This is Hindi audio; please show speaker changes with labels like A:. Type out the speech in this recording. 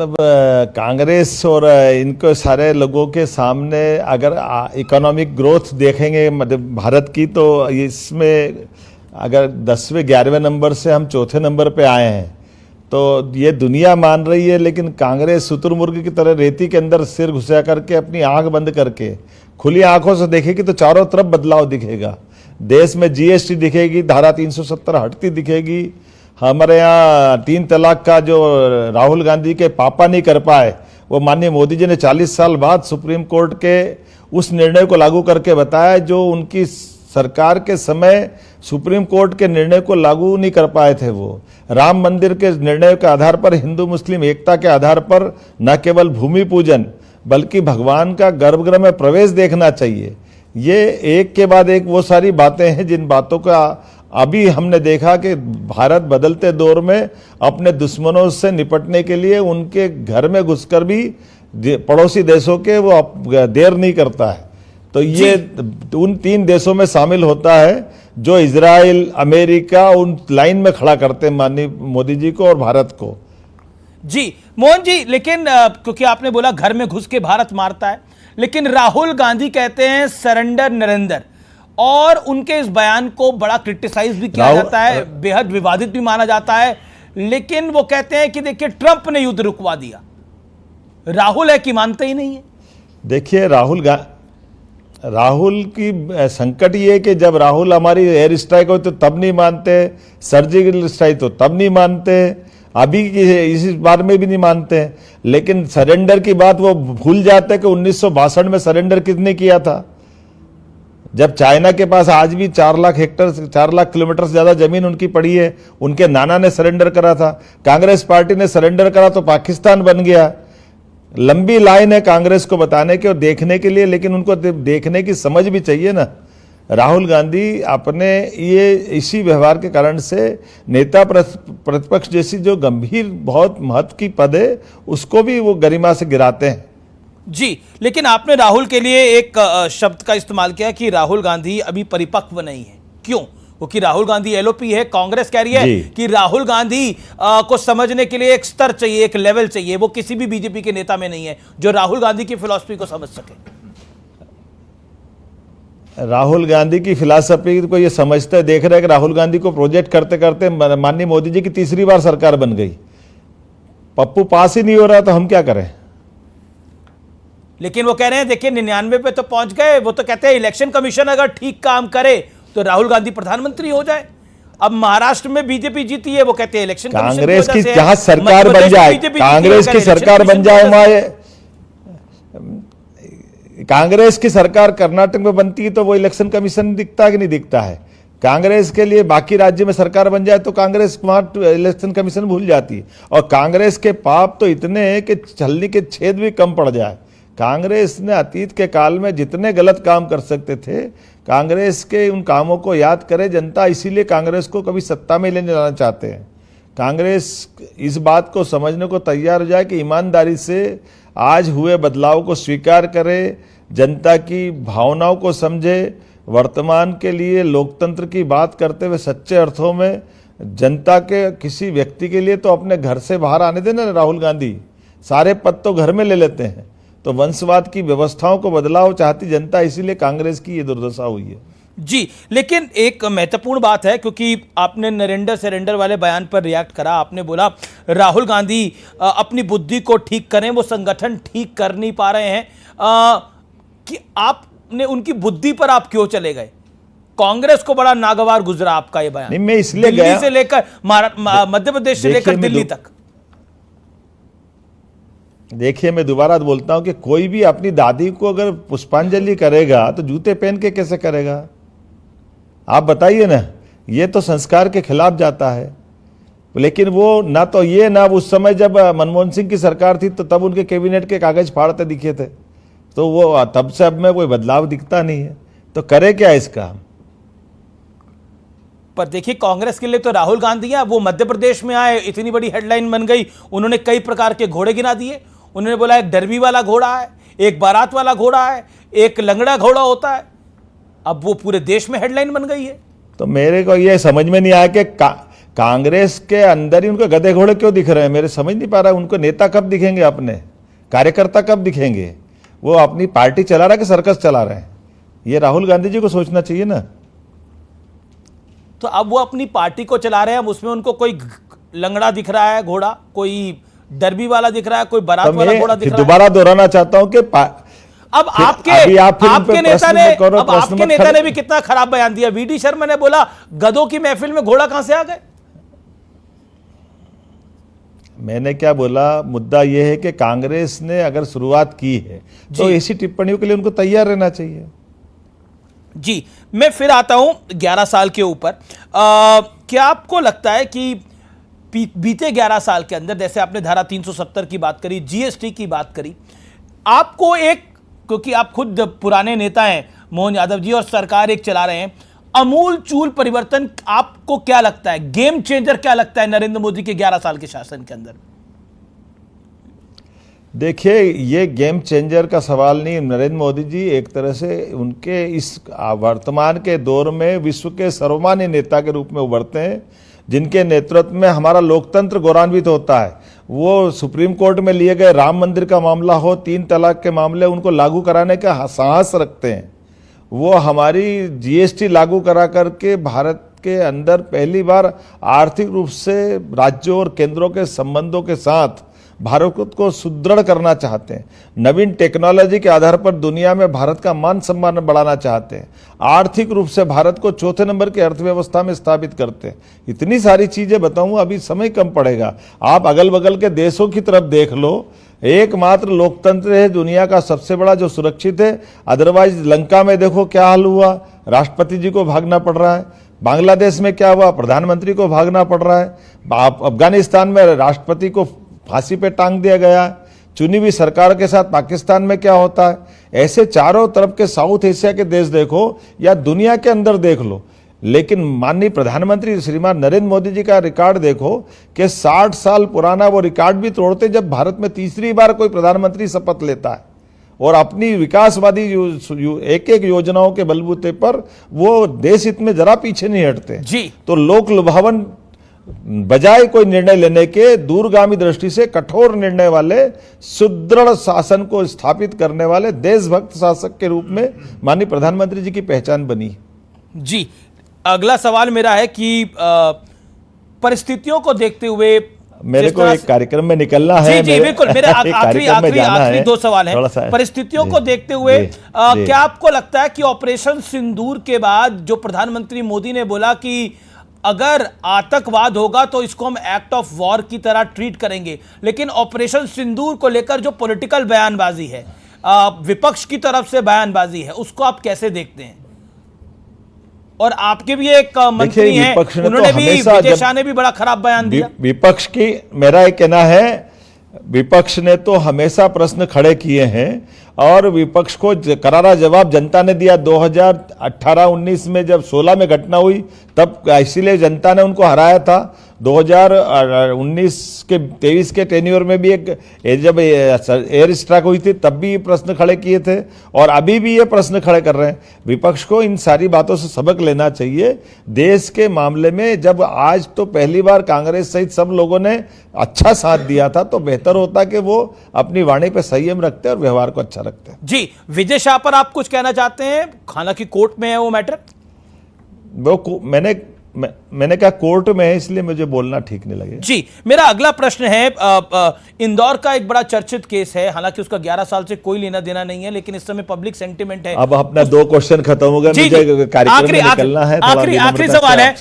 A: मतलब कांग्रेस और इनको सारे लोगों के सामने अगर इकोनॉमिक ग्रोथ देखेंगे मतलब भारत की, तो इसमें अगर 10वें 11वें नंबर से हम चौथे नंबर पे आए हैं, तो ये दुनिया मान रही है। लेकिन कांग्रेस शुतुरमुर्ग की तरह रेती के अंदर सिर घुसा करके अपनी आंख बंद करके खुली आंखों से देखेगी तो चारों तरफ बदलाव दिखेगा। देश में जीएसटी दिखेगी, धारा 370 हटती दिखेगी। हमारे यहाँ 3 तलाक का जो राहुल गांधी के पापा नहीं कर पाए, वो माननीय मोदी जी ने 40 साल बाद सुप्रीम कोर्ट के उस निर्णय को लागू करके बताया जो उनकी सरकार के समय सुप्रीम कोर्ट के निर्णय को लागू नहीं कर पाए थे। वो राम मंदिर के निर्णय के आधार पर हिंदू मुस्लिम एकता के आधार पर न केवल भूमि पूजन बल्कि भगवान का गर्भगृह में प्रवेश देखना चाहिए। ये एक के बाद एक वो सारी बातें हैं जिन बातों का अभी हमने देखा कि भारत बदलते दौर में अपने दुश्मनों से निपटने के लिए उनके घर में घुसकर भी पड़ोसी देशों के वो देर नहीं करता है। तो ये उन 3 देशों में शामिल होता है जो इजराइल, अमेरिका उन लाइन में खड़ा करते हैं माननीय मोदी जी को और भारत को।
B: जी मोहन जी, लेकिन क्योंकि आपने बोला घर में घुस के भारत मारता है, लेकिन राहुल गांधी कहते हैं सरेंडर नरेंद्र, और उनके इस बयान को बड़ा क्रिटिसाइज भी किया जाता है, बेहद विवादित भी माना जाता है। लेकिन वो कहते हैं कि देखिए ट्रंप ने युद्ध रुकवा दिया। राहुल है कि मानते ही नहीं है।
A: देखिए राहुल की संकट ये है कि जब राहुल हमारी एयर स्ट्राइक हो तो तब नहीं मानते, सर्जिकल स्ट्राइक तो तब नहीं मानते, अभी इस बार में भी नहीं मानते। लेकिन सरेंडर की बात वो भूल जाते कि 1962 में सरेंडर किसने किया था, जब चाइना के पास आज भी 4 लाख हेक्टर 4 लाख किलोमीटर से ज्यादा जमीन उनकी पड़ी है। उनके नाना ने सरेंडर करा था, कांग्रेस पार्टी ने सरेंडर करा तो पाकिस्तान बन गया। लंबी लाइन है कांग्रेस को बताने के और देखने के लिए, लेकिन उनको देखने की समझ भी चाहिए ना। राहुल गांधी अपने ये इसी व्यवहार के कारण से नेता प्रतिपक्ष जैसी जो गंभीर बहुत महत्व की पद है उसको भी वो गरिमा से गिराते हैं।
B: जी, लेकिन आपने राहुल के लिए एक शब्द का इस्तेमाल किया कि राहुल गांधी अभी परिपक्व नहीं है। क्यों? क्योंकि राहुल गांधी एलओपी है, कांग्रेस कह रही है कि राहुल गांधी को समझने के लिए एक स्तर चाहिए, एक लेवल चाहिए। वो किसी भी बीजेपी के नेता में नहीं है जो राहुल गांधी की फिलॉसफी को समझ सके।
A: राहुल गांधी की फिलॉसफी को ये समझते देख रहे हैं कि राहुल गांधी को प्रोजेक्ट करते करते माननीय मोदी जी की तीसरी बार सरकार बन गई। पप्पू पास ही नहीं हो रहा तो हम क्या करें।
B: लेकिन वो कह रहे हैं देखिए 99 पे तो पहुंच गए। वो तो कहते हैं इलेक्शन कमीशन अगर ठीक काम करे तो राहुल गांधी प्रधानमंत्री हो जाए। अब महाराष्ट्र में बीजेपी जीती है, वो कहते हैं इलेक्शन
A: कांग्रेस की जहां सरकार बन जाए, कांग्रेस की सरकार बन जाए, कांग्रेस की सरकार कर्नाटक में बनती है तो वो इलेक्शन कमीशन दिखता है कि नहीं दिखता है। कांग्रेस के लिए बाकी राज्य में सरकार बन जाए तो कांग्रेस वहां इलेक्शन कमीशन भूल जाती है। और कांग्रेस के पाप तो इतने हैं कि छलनी के छेद भी कम पड़ जाए। कांग्रेस ने अतीत के काल में जितने गलत काम कर सकते थे, कांग्रेस के उन कामों को याद करे जनता, इसीलिए कांग्रेस को कभी सत्ता में लेने जाना चाहते हैं। कांग्रेस इस बात को समझने को तैयार हो जाए कि ईमानदारी से आज हुए बदलाव को स्वीकार करे, जनता की भावनाओं को समझे, वर्तमान के लिए लोकतंत्र की बात करते हुए सच्चे अर्थों में जनता के किसी व्यक्ति के लिए तो अपने घर से बाहर आने देना। राहुल गांधी सारे पद तो घर में ले लेते हैं। तो वंशवाद की व्यवस्थाओं को बदलाव चाहती जनता, इसीलिए कांग्रेस की ये दुर्दशा हुई है।
B: जी, लेकिन एक महत्वपूर्ण बात है, क्योंकि आपने नरेंद्र सरेंडर वाले बयान पर रिएक्ट करा। आपने बोला राहुल गांधी अपनी बुद्धि को ठीक करें, वो संगठन ठीक कर नहीं पा रहे हैं। कि आपने उनकी बुद्धि पर आप क्यों चले गए? कांग्रेस को बड़ा नागवार गुजरा आपका ये बयान।
A: नहीं, मैं इसलिए
B: दिल्ली से लेकर मध्य प्रदेश से लेकर दिल्ली तक।
A: देखिए, मैं दोबारा बोलता हूं कि कोई भी अपनी दादी को अगर पुष्पांजलि करेगा तो जूते पहन के कैसे करेगा? आप बताइए ना। ये तो संस्कार के खिलाफ जाता है। लेकिन वो ना तो ये ना उस समय जब मनमोहन सिंह की सरकार थी तो तब उनके कैबिनेट के कागज फाड़ते दिखे थे, तो वो तब से अब में कोई बदलाव दिखता नहीं है। तो करे क्या इसका?
B: पर देखिए, कांग्रेस के लिए तो राहुल गांधी है। वो मध्य प्रदेश में आए, इतनी बड़ी हेडलाइन बन गई। उन्होंने कई प्रकार के घोड़े गिना दिए। उन्होंने बोला एक डरबी वाला घोड़ा है, एक बारात वाला घोड़ा है, एक लंगड़ा घोड़ा होता है। अब वो पूरे देश में हेडलाइन बन गई है।
A: तो मेरे को ये समझ में नहीं आया कि कांग्रेस के अंदर ही उनको गधे घोड़े क्यों दिख रहे हैं, मेरे समझ नहीं पा रहा है। उनको नेता कब दिखेंगे, अपने कार्यकर्ता कब दिखेंगे? वो अपनी पार्टी चला रहा है कि सर्कस चला रहे हैं? ये राहुल गांधी जी को सोचना चाहिए ना।
B: तो अब वो अपनी पार्टी को चला रहे हैं, अब उसमें उनको कोई लंगड़ा दिख रहा है घोड़ा, कोई डरबी वाला दिख रहा है, कोई बारात वाला घोड़ा दिख रहा है।
A: दोबारा दोहराना चाहता हूं कि
B: अब आपके नेता ने भी कितना खराब बयान दिया। वीडी शर्मा ने बोला गधों की महफिल में घोड़ा कहां से आ गए।
A: मैंने क्या बोला, मुद्दा यह है कि कांग्रेस ने अगर शुरुआत की है तो ऐसी टिप्पणियों के लिए उनको तैयार रहना चाहिए।
B: जी, मैं फिर आता हूं 11 साल के ऊपर। क्या आपको लगता है कि बीते 11 साल के अंदर, जैसे आपने धारा 370 की बात करी, जीएसटी की बात करी, आपको एक, क्योंकि आप खुद पुराने नेता हैं मोहन यादव जी और सरकार एक चला रहे हैं, अमूल चूल परिवर्तन आपको क्या लगता है, गेम चेंजर क्या लगता है नरेंद्र मोदी के 11 साल के शासन के अंदर?
A: देखिए, ये गेम चेंजर का सवाल नहीं। नरेंद्र मोदी जी एक तरह से उनके इस वर्तमान के दौर में विश्व के सर्वमान्य नेता के रूप में उभरते हैं, जिनके नेतृत्व में हमारा लोकतंत्र गौरवान्वित होता है। वो सुप्रीम कोर्ट में लिए गए राम मंदिर का मामला हो, 3 तलाक के मामले, उनको लागू कराने का साहस रखते हैं। वो हमारी जीएसटी लागू करा करके भारत के अंदर पहली बार आर्थिक रूप से राज्यों और केंद्रों के संबंधों के साथ भारत को सुदृढ़ करना चाहते हैं। नवीन टेक्नोलॉजी के आधार पर दुनिया में भारत का मान सम्मान बढ़ाना चाहते हैं। आर्थिक रूप से भारत को चौथे नंबर की अर्थव्यवस्था में स्थापित करते हैं। इतनी सारी चीजें बताऊं, अभी समय कम पड़ेगा। आप अगल बगल के देशों की तरफ देख लो, एकमात्र लोकतंत्र है दुनिया का सबसे बड़ा जो सुरक्षित है। अदरवाइज लंका में देखो क्या हाल हुआ, राष्ट्रपति जी को भागना पड़ रहा है। बांग्लादेश में क्या हुआ, प्रधानमंत्री को भागना पड़ रहा है। अफगानिस्तान में राष्ट्रपति को फांसी पे टांग दिया गया। चुनी हुई सरकार के साथ पाकिस्तान में क्या होता है। ऐसे चारों तरफ के साउथ एशिया के देश देखो या दुनिया के अंदर देख लो, लेकिन माननीय प्रधानमंत्री श्रीमान नरेंद्र मोदी जी का रिकॉर्ड देखो कि 60 साल पुराना वो रिकॉर्ड भी तोड़ते जब भारत में तीसरी बार कोई प्रधानमंत्री शपथ लेता है और अपनी विकासवादी एक एक योजनाओं के बलबूते पर वो देश हित में जरा पीछे नहीं हटते
B: जी।
A: तो लोक लुभावन बजाय कोई निर्णय लेने के दूरगामी दृष्टि से कठोर निर्णय वाले, सुदृढ़ शासन को स्थापित करने वाले देशभक्त शासक के रूप में माननीय प्रधानमंत्री जी की पहचान बनी।
B: जी, अगला सवाल मेरा है कि परिस्थितियों को देखते हुए
A: मेरे को एक कार्यक्रम में निकलना है।
B: जी बिल्कुल, मेरे आखिरी 2 सवाल हैं। परिस्थितियों को देखते हुए क्या आपको लगता है कि ऑपरेशन सिंदूर के बाद जो प्रधानमंत्री मोदी ने बोला कि अगर आतंकवाद होगा तो इसको हम एक्ट ऑफ वॉर की तरह ट्रीट करेंगे, लेकिन ऑपरेशन सिंदूर को लेकर जो पॉलिटिकल बयानबाजी है, विपक्ष की तरफ से बयानबाजी है, उसको आप कैसे देखते हैं? और आपके भी एक मंत्री हैं, उन्होंने भी, विजय शाह ने भी बड़ा खराब बयान दिया।
A: विपक्ष की मेरा एक कहना है, विपक्ष ने तो हमेशा प्रश्न खड़े किए हैं और विपक्ष को करारा जवाब जनता ने दिया। 2018-19 में जब 16 में घटना हुई तब इसीलिए जनता ने उनको हराया था। 2019 के 23 के टेन्योर में भी जब एयर स्ट्राइक हुई थी तब भी ये प्रश्न खड़े किए थे और अभी भी ये प्रश्न खड़े कर रहे हैं। विपक्ष को इन सारी बातों से सबक लेना चाहिए। देश के मामले में जब आज तो पहली बार कांग्रेस सहित सब लोगों ने अच्छा साथ दिया था तो बेहतर होता कि वो अपनी वाणी पे संयम रखते और व्यवहार को अच्छा रखते।
B: जी, विजय शाह पर आप कुछ कहना चाहते हैं? हालांकि कोर्ट में है वो मैटर।
A: वो मैंने कहा कोर्ट में है, इसलिए मुझे बोलना ठीक नहीं लगे।
B: जी, मेरा अगला प्रश्न है, इंदौर का एक बड़ा चर्चित केस है, हालांकि उसका 11 साल से कोई लेना देना नहीं है, लेकिन इस समय पब्लिक सेंटिमेंट है।
A: अब अपना 2 क्वेश्चन खत्म हो गया, मुझे कार्यक्रम में निकलना है।
B: आखिरी सवाल है,